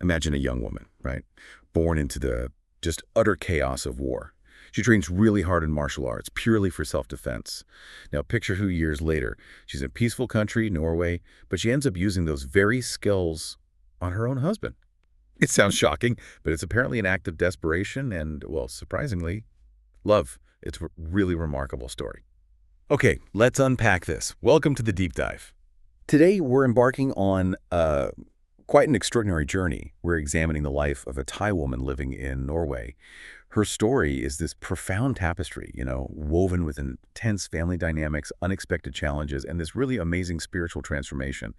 Imagine a young woman, right? Born into the just utter chaos of war. She trains really hard in martial arts, purely for self-defense. Now, picture who years later. She's in a peaceful country, Norway, but she ends up using those very skills on her own husband. It sounds shocking, but it's apparently an act of desperation and, well, surprisingly, love. It's a really remarkable story. Okay, let's unpack this. Welcome to the deep dive. Today, we're embarking on quite an extraordinary journey. We're examining the life of a Thai woman living in Norway. Her story is this profound tapestry, woven with intense family dynamics, unexpected challenges, and this really amazing spiritual transformation.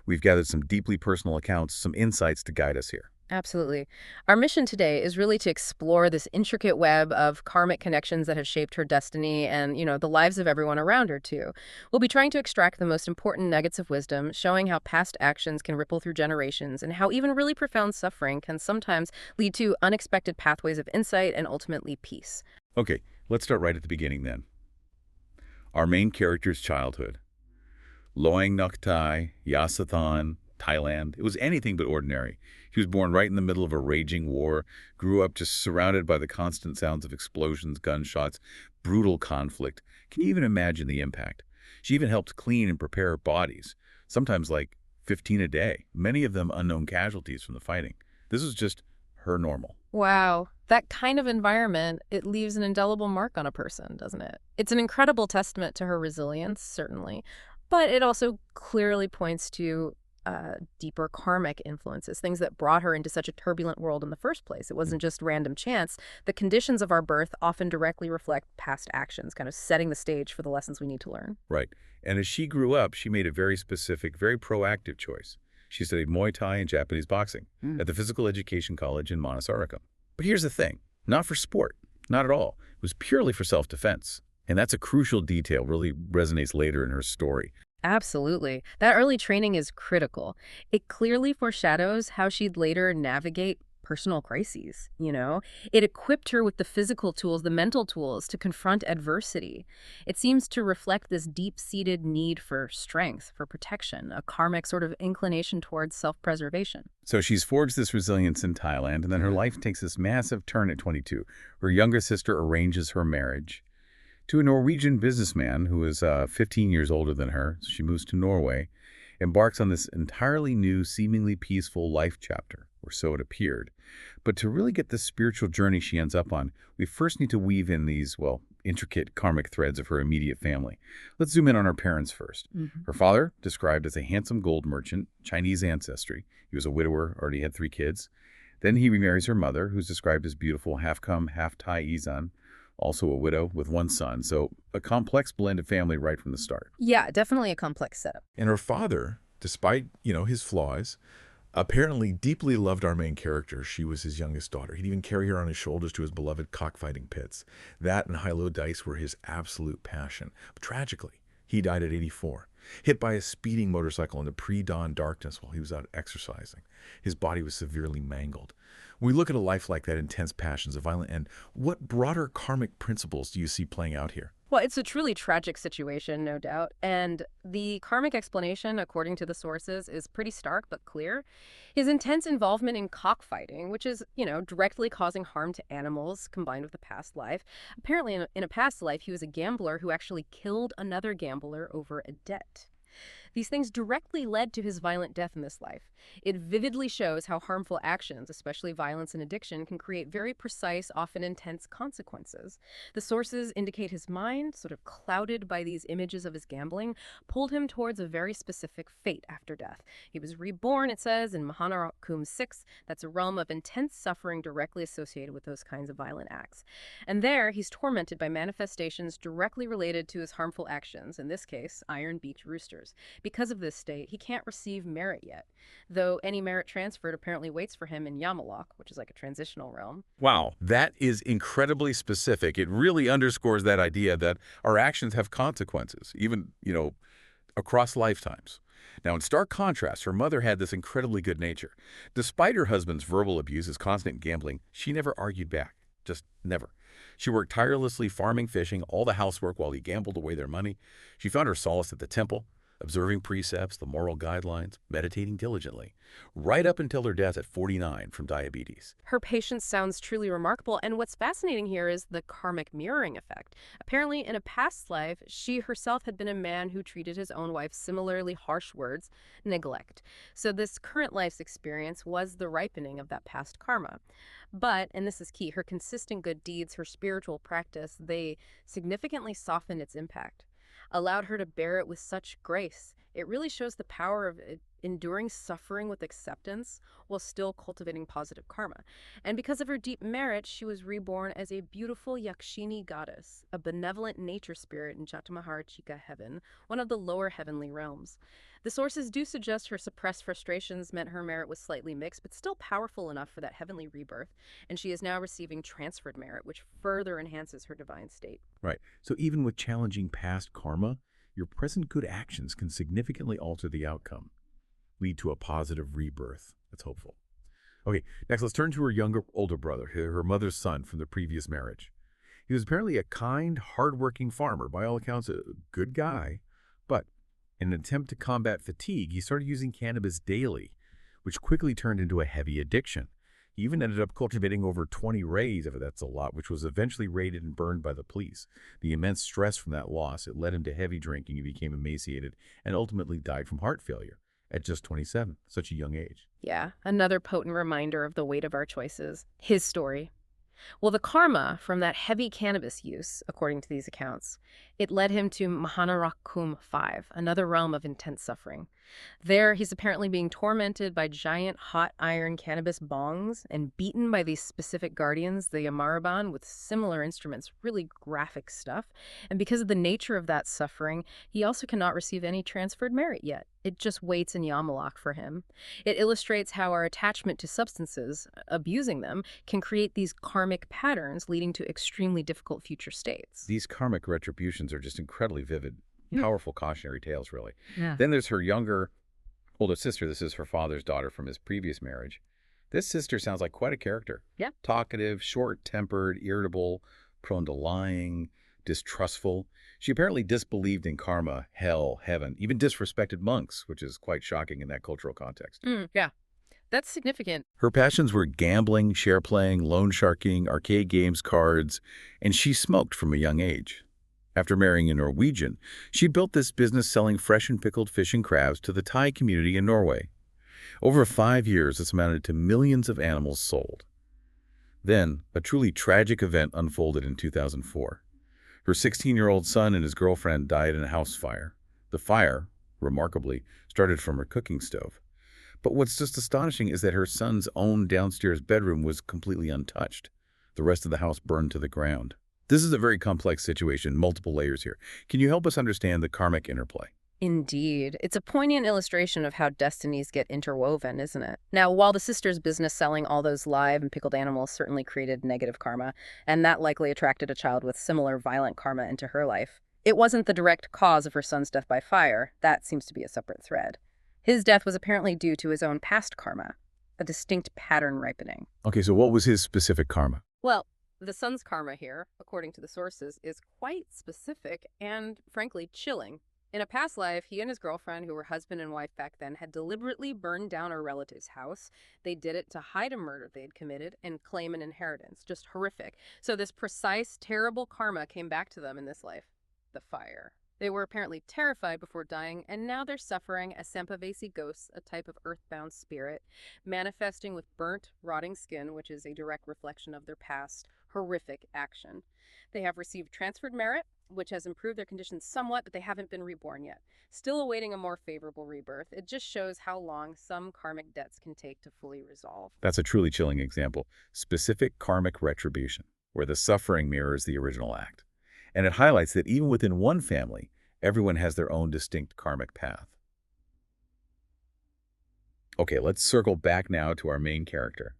We've gathered some deeply personal accounts, some insights to guide us here. Absolutely. Our mission today is really to explore this intricate web of karmic connections that have shaped her destiny and, the lives of everyone around her, too. We'll be trying to extract the most important nuggets of wisdom, showing how past actions can ripple through generations and how even really profound suffering can sometimes lead to unexpected pathways of insight and ultimately peace. Okay, let's start right at the beginning then. Our main character's childhood. Loang Nok Thai, Yasathan, Thailand. It was anything but ordinary. He was born right in the middle of a raging war, grew up just surrounded by the constant sounds of explosions, gunshots, brutal conflict. Can you even imagine the impact? She even helped clean and prepare bodies, sometimes like 15 a day, many of them unknown casualties from the fighting. This was just her normal. Wow. That kind of environment, it leaves an indelible mark on a person, doesn't it? It's an incredible testament to her resilience, certainly, but it also clearly points to deeper karmic influences, things that brought her into such a turbulent world in the first place. It wasn't just random chance. The conditions of our birth often directly reflect past actions, kind of setting the stage for the lessons we need to learn. Right. And as she grew up, she made a very specific, very proactive choice. She studied Muay Thai and Japanese boxing at the Physical Education College in Montessorica. But here's the thing, not for sport, not at all. It was purely for self-defense. And that's a crucial detail, really resonates later in her story. Absolutely. That early training is critical. It clearly foreshadows how she'd later navigate personal crises. It equipped her with the physical tools, the mental tools to confront adversity. It seems to reflect this deep-seated need for strength, for protection, a karmic sort of inclination towards self-preservation. So she's forged this resilience in Thailand, and then her life takes this massive turn at 22. Her younger sister arranges her marriage to a Norwegian businessman who is 15 years older than her. So she moves to Norway, embarks on this entirely new, seemingly peaceful life chapter, or so it appeared. But to really get the spiritual journey she ends up on, we first need to weave in these, well, intricate karmic threads of her immediate family. Let's zoom in on her parents first. Her father, described as a handsome gold merchant, Chinese ancestry. He was a widower, already had 3 kids. Then he remarries her mother, who's described as beautiful, half-Khmer, half-Thai Izan, also a widow with 1 son. So a complex blended family right from the start. Yeah, definitely a complex setup. And her father, despite, his flaws, apparently deeply loved our main character. She was his youngest daughter. He'd even carry her on his shoulders to his beloved cockfighting pits. That and high-low dice were his absolute passion. But tragically, he died at 84, hit by a speeding motorcycle in the pre-dawn darkness while he was out exercising. His body was severely mangled. When we look at a life like that, intense passions, a violent end, what broader karmic principles do you see playing out here? Well, it's a truly tragic situation, no doubt. And the karmic explanation, according to the sources, is pretty stark but clear. His intense involvement in cockfighting, which is, directly causing harm to animals combined with a past life. Apparently, in a past life, he was a gambler who actually killed another gambler over a debt. These things directly led to his violent death in this life. It vividly shows how harmful actions, especially violence and addiction, can create very precise, often intense consequences. The sources indicate his mind, sort of clouded by these images of his gambling, pulled him towards a very specific fate after death. He was reborn, it says, in Mahanakum 6. That's a realm of intense suffering directly associated with those kinds of violent acts. And there, he's tormented by manifestations directly related to his harmful actions, in this case, Iron Beach roosters. Because of this state, he can't receive merit yet, though any merit transferred apparently waits for him in Yamalok, which is like a transitional realm. Wow, that is incredibly specific. It really underscores that idea that our actions have consequences, even, across lifetimes. Now, in stark contrast, her mother had this incredibly good nature. Despite her husband's verbal abuse, his constant gambling, she never argued back. Just never. She worked tirelessly farming, fishing, all the housework while he gambled away their money. She found her solace at the temple. observing precepts, the moral guidelines, meditating diligently, right up until her death at 49 from diabetes. Her patience sounds truly remarkable, and what's fascinating here is the karmic mirroring effect. Apparently, in a past life, she herself had been a man who treated his own wife similarly harsh words, neglect. So this current life's experience was the ripening of that past karma. But, and this is key, her consistent good deeds, her spiritual practice, they significantly softened its impact, allowed her to bear it with such grace. It really shows the power of enduring suffering with acceptance while still cultivating positive karma. And because of her deep merit, she was reborn as a beautiful Yakshini goddess, a benevolent nature spirit in Jatamaharachika heaven, one of the lower heavenly realms. The sources do suggest her suppressed frustrations meant her merit was slightly mixed, but still powerful enough for that heavenly rebirth, and she is now receiving transferred merit, which further enhances her divine state. Right. So even with challenging past karma, your present good actions can significantly alter the outcome, lead to a positive rebirth. That's hopeful. Okay, next let's turn to her older brother, her mother's son from the previous marriage. He was apparently a kind, hardworking farmer, by all accounts a good guy, but in an attempt to combat fatigue, he started using cannabis daily, which quickly turned into a heavy addiction. He even ended up cultivating over 20 rays, if that's a lot, which was eventually raided and burned by the police. The immense stress from that loss, it led him to heavy drinking. He became emaciated and ultimately died from heart failure at just 27, such a young age. Yeah, another potent reminder of the weight of our choices. His story. Well, the karma from that heavy cannabis use, according to these accounts, it led him to Mahanarakum 5, another realm of intense suffering. There, he's apparently being tormented by giant hot iron cannabis bongs and beaten by these specific guardians, the Yamaraban, with similar instruments, really graphic stuff. And because of the nature of that suffering, he also cannot receive any transferred merit yet. It just waits in Yamalak for him. It illustrates how our attachment to substances, abusing them, can create these karmic patterns leading to extremely difficult future states. These karmic retributions are just incredibly vivid, Yeah. powerful cautionary tales, really. Yeah. Then there's her older sister. This is her father's daughter from his previous marriage. This sister sounds like quite a character. Yeah. Talkative, short-tempered, irritable, prone to lying, distrustful. She apparently disbelieved in karma, hell, heaven, even disrespected monks, which is quite shocking in that cultural context. Yeah. That's significant. Her passions were gambling, share playing, loan sharking, arcade games, cards, and she smoked from a young age. After marrying a Norwegian, she built this business selling fresh and pickled fish and crabs to the Thai community in Norway. Over 5 years, this amounted to millions of animals sold. Then, a truly tragic event unfolded in 2004. Her 16-year-old son and his girlfriend died in a house fire. The fire, remarkably, started from her cooking stove. But what's just astonishing is that her son's own downstairs bedroom was completely untouched. The rest of the house burned to the ground. This is a very complex situation, multiple layers here. Can you help us understand the karmic interplay? Indeed. It's a poignant illustration of how destinies get interwoven, isn't it? Now, while the sister's business selling all those live and pickled animals certainly created negative karma, and that likely attracted a child with similar violent karma into her life, it wasn't the direct cause of her son's death by fire. That seems to be a separate thread. His death was apparently due to his own past karma, a distinct pattern ripening. Okay, so what was his specific karma? Well, the son's karma here, according to the sources, is quite specific and, frankly, chilling. In a past life, he and his girlfriend, who were husband and wife back then, had deliberately burned down a relative's house. They did it to hide a murder they'd committed and claim an inheritance. Just horrific. So this precise, terrible karma came back to them in this life. The fire. They were apparently terrified before dying, and now they're suffering as Sampavesi ghosts, a type of earthbound spirit, manifesting with burnt, rotting skin, which is a direct reflection of their past horrific action. They have received transferred merit, which has improved their conditions somewhat, but they haven't been reborn yet. Still awaiting a more favorable rebirth. It just shows how long some karmic debts can take to fully resolve. That's a truly chilling example. Specific karmic retribution, where the suffering mirrors the original act. And it highlights that even within one family, everyone has their own distinct karmic path. Okay, let's circle back now to our main character,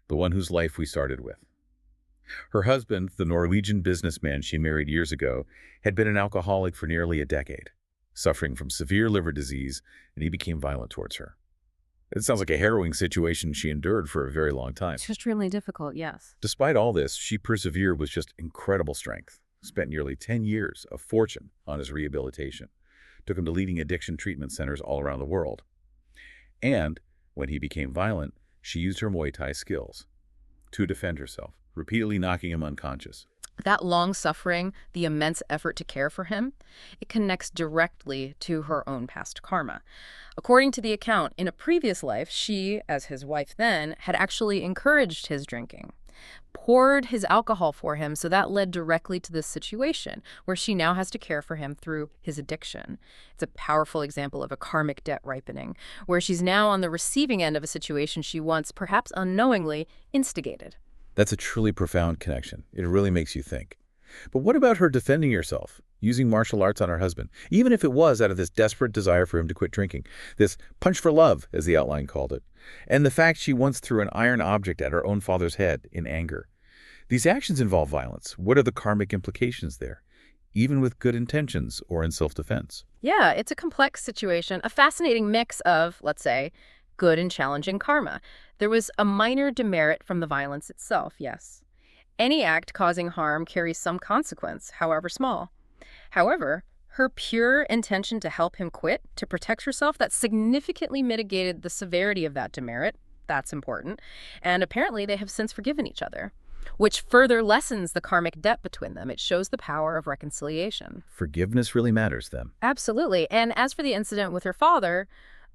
the one whose life we started with. Her husband, the Norwegian businessman she married years ago, had been an alcoholic for nearly a decade, suffering from severe liver disease, and he became violent towards her. It sounds like a harrowing situation she endured for a very long time. It's extremely difficult, yes. Despite all this, she persevered with just incredible strength, spent nearly 10 years, a fortune, on his rehabilitation. took him to leading addiction treatment centers all around the world. And when he became violent, she used her Muay Thai skills to defend herself, repeatedly knocking him unconscious. That long suffering, the immense effort to care for him, it connects directly to her own past karma. According to the account, in a previous life, she, as his wife then, had actually encouraged his drinking, poured his alcohol for him, so that led directly to this situation where she now has to care for him through his addiction. It's a powerful example of a karmic debt ripening, where she's now on the receiving end of a situation she once, perhaps unknowingly, instigated. That's a truly profound connection. It really makes you think. But what about her defending herself, using martial arts on her husband, even if it was out of this desperate desire for him to quit drinking, this punch for love, as the outline called it, and the fact she once threw an iron object at her own father's head in anger? These actions involve violence. What are the karmic implications there, even with good intentions or in self-defense? Yeah, it's a complex situation, a fascinating mix of, let's say, good and challenging karma. There was a minor demerit from the violence itself, yes. Any act causing harm carries some consequence, however small. However, her pure intention to help him quit, to protect herself, that significantly mitigated the severity of that demerit. That's important. And apparently they have since forgiven each other, which further lessens the karmic debt between them. It shows the power of reconciliation. Forgiveness really matters then. Absolutely. And as for the incident with her father,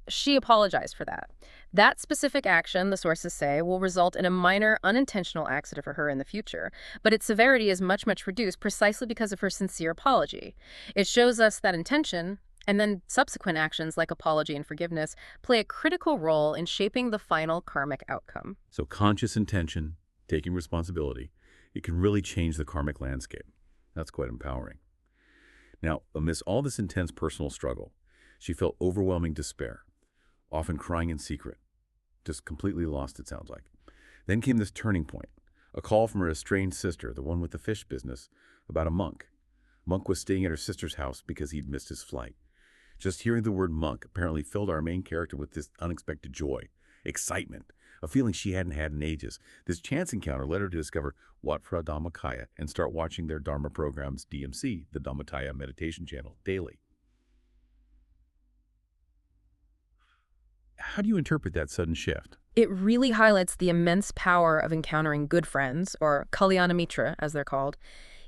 she apologized for that. That specific action, the sources say, will result in a minor unintentional accident for her in the future, but its severity is much, much reduced precisely because of her sincere apology. It shows us that intention, and then subsequent actions like apology and forgiveness, play a critical role in shaping the final karmic outcome. So conscious intention, taking responsibility, it can really change the karmic landscape. That's quite empowering. Now, amidst all this intense personal struggle, she felt overwhelming despair, often crying in secret, just completely lost, it sounds like. Then came this turning point, a call from her estranged sister, the one with the fish business, about a monk. Monk was staying at her sister's house because he'd missed his flight. Just hearing the word monk apparently filled our main character with this unexpected joy, excitement, a feeling she hadn't had in ages. This chance encounter led her to discover Wat Phra Dhammakaya and start watching their Dharma programs, DMC, the Dhammataya meditation channel, daily. How do you interpret that sudden shift? It really highlights the immense power of encountering good friends, or Kalyana Mitra, as they're called,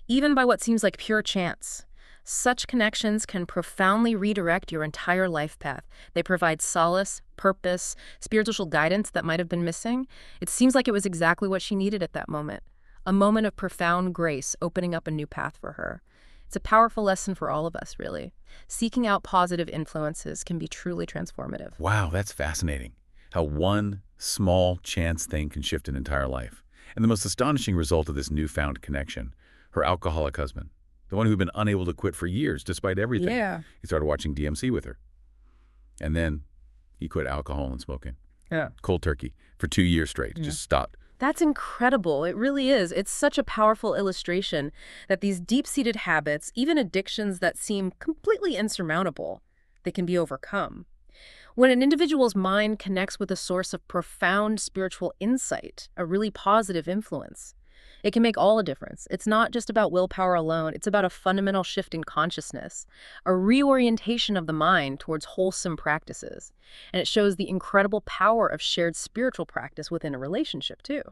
even by what seems like pure chance. Such connections can profoundly redirect your entire life path. They provide solace, purpose, spiritual guidance that might have been missing. It seems like it was exactly what she needed at that moment. A moment of profound grace opening up a new path for her. It's a powerful lesson for all of us, really. Seeking out positive influences can be truly transformative. Wow, that's fascinating. How one small chance thing can shift an entire life. And the most astonishing result of this newfound connection, her alcoholic husband, the one who'd been unable to quit for years despite everything. Yeah. He started watching DMC with her. And then he quit alcohol and smoking. Yeah. Cold turkey for 2 years straight. Yeah. Just stopped. That's incredible. It really is. It's such a powerful illustration that these deep-seated habits, even addictions that seem completely insurmountable, they can be overcome. When an individual's mind connects with a source of profound spiritual insight, a really positive influence, it can make all the difference. It's not just about willpower alone. It's about a fundamental shift in consciousness, a reorientation of the mind towards wholesome practices. And it shows the incredible power of shared spiritual practice within a relationship, too.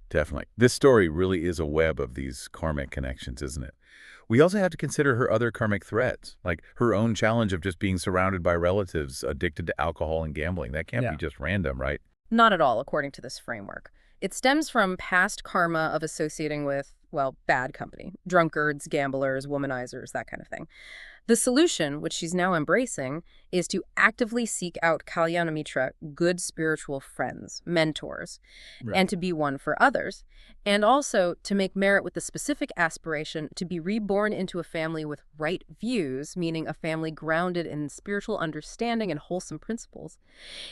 Definitely. This story really is a web of these karmic connections, isn't it? We also have to consider her other karmic threads, like her own challenge of just being surrounded by relatives addicted to alcohol and gambling. That can't be just random, right? Not at all, according to this framework. It stems from past karma of associating with, well, bad company. Drunkards, gamblers, womanizers, that kind of thing. The solution, which she's now embracing, is to actively seek out Kalyana Mitra, good spiritual friends, mentors, and to be one for others, and also to make merit with the specific aspiration to be reborn into a family with right views, meaning a family grounded in spiritual understanding and wholesome principles.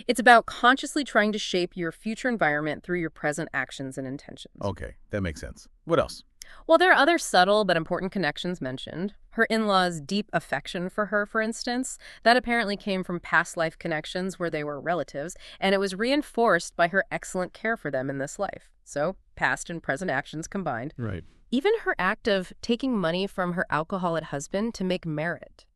It's about consciously trying to shape your future environment through your present actions and intentions. Okay, that makes sense. What else? Well, there are other subtle but important connections mentioned. Her in-laws' deep affection for her, for instance, that apparently came from past life connections where they were relatives, and it was reinforced by her excellent care for them in this life. So, past and present actions combined. Right. Even her act of taking money from her alcoholic husband to make merit.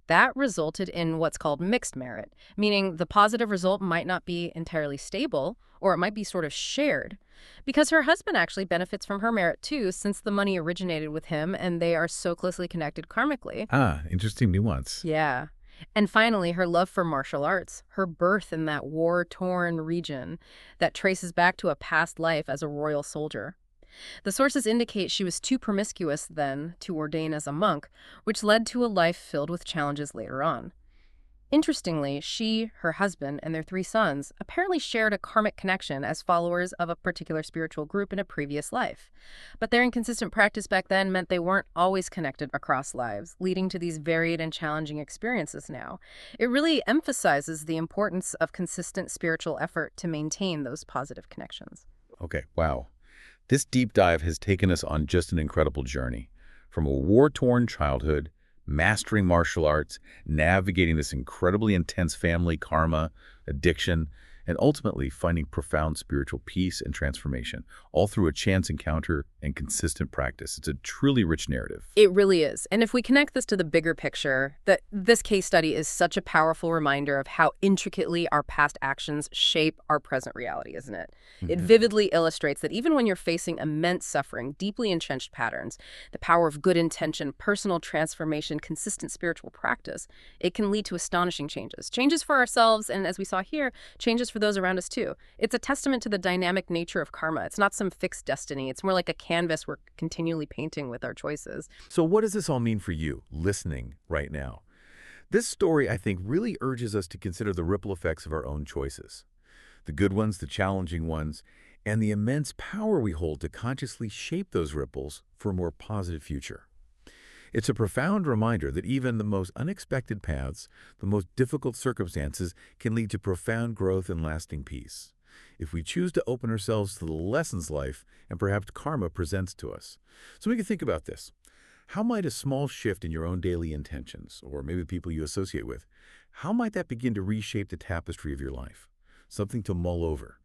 That resulted in what's called mixed merit, meaning the positive result might not be entirely stable, or it might be sort of shared. Because her husband actually benefits from her merit too, since the money originated with him and they are so closely connected karmically. Ah, interesting nuance. Yeah. And finally, her love for martial arts, her birth in that war-torn region that traces back to a past life as a royal soldier. The sources indicate she was too promiscuous then to ordain as a monk, which led to a life filled with challenges later on. Interestingly, she, her husband, and their 3 sons apparently shared a karmic connection as followers of a particular spiritual group in a previous life. But their inconsistent practice back then meant they weren't always connected across lives, leading to these varied and challenging experiences now. It really emphasizes the importance of consistent spiritual effort to maintain those positive connections. Okay, wow. This deep dive has taken us on just an incredible journey. From a war-torn childhood, mastering martial arts, navigating this incredibly intense family karma, addiction, and ultimately finding profound spiritual peace and transformation, all through a chance encounter and consistent practice. It's a truly rich narrative. It really is. And if we connect this to the bigger picture, that this case study is such a powerful reminder of how intricately our past actions shape our present reality, isn't it? It vividly illustrates that even when you're facing immense suffering, deeply entrenched patterns, the power of good intention, personal transformation, consistent spiritual practice, it can lead to astonishing changes. Changes for ourselves, and as we saw here, changes for those around us too. It's a testament to the dynamic nature of karma. It's not some fixed destiny. It's more like a canvas we're continually painting with our choices. So what does this all mean for you, listening right now? This story, I think, really urges us to consider the ripple effects of our own choices. The good ones, the challenging ones, and the immense power we hold to consciously shape those ripples for a more positive future. It's a profound reminder that even the most unexpected paths, the most difficult circumstances, can lead to profound growth and lasting peace, if we choose to open ourselves to the lessons life and perhaps karma presents to us. So we can think about this. How might a small shift in your own daily intentions, or maybe people you associate with, how might that begin to reshape the tapestry of your life? Something to mull over.